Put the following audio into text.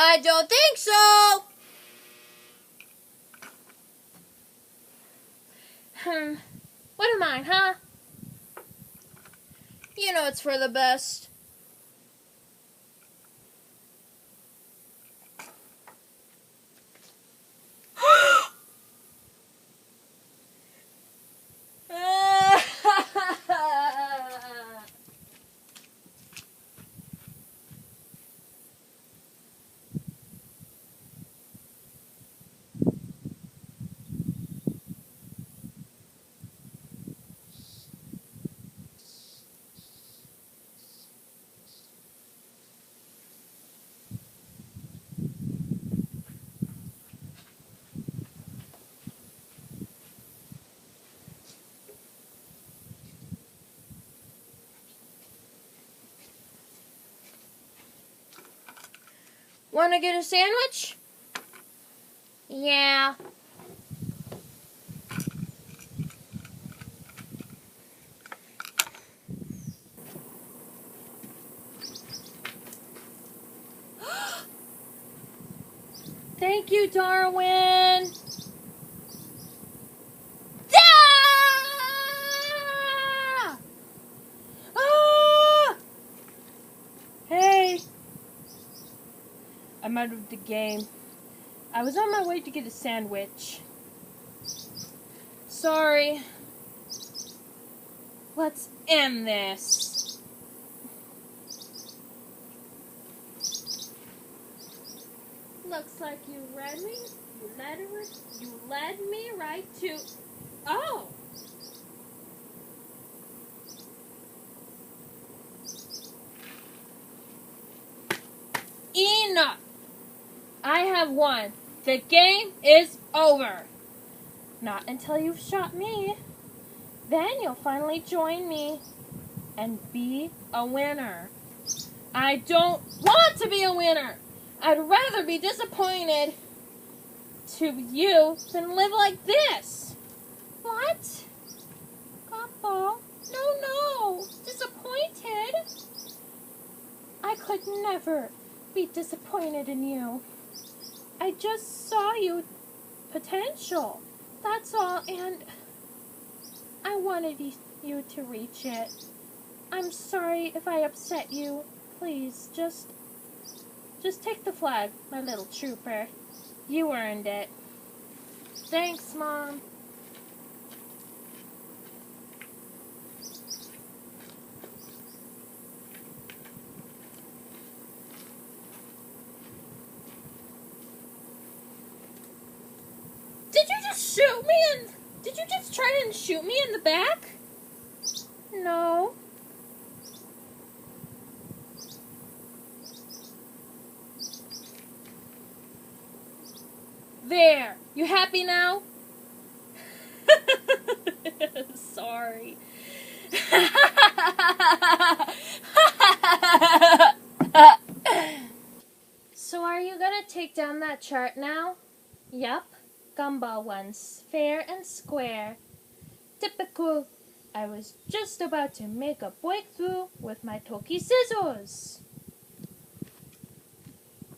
I don't think so. What am I, huh? You know it's for the best. Want to get a sandwich? Yeah. Thank you, Darwin. Ah! Ah! Hey. I'm out of the game. I was on my way to get a sandwich. Sorry. Let's end this. Looks like you read me. You led me right to... Oh! Enough! I have won. The game is over. Not until you've shot me. Then you'll finally join me and be a winner. I don't want to be a winner. I'd rather be disappointed to you than live like this. What? Gumball? No. Disappointed? I could never be disappointed in you. I just saw you potential. That's all, and I wanted you to reach it. I'm sorry if I upset you. Please, just take the flag, my little trooper. You earned it. Thanks, Mom. Did you just shoot me did you just try and shoot me in the back? No. There. You happy now? Sorry. So are you gonna take down that chart now? Yup. Gumball ones, fair and square. Typical. I was just about to make a breakthrough with my Toki scissors.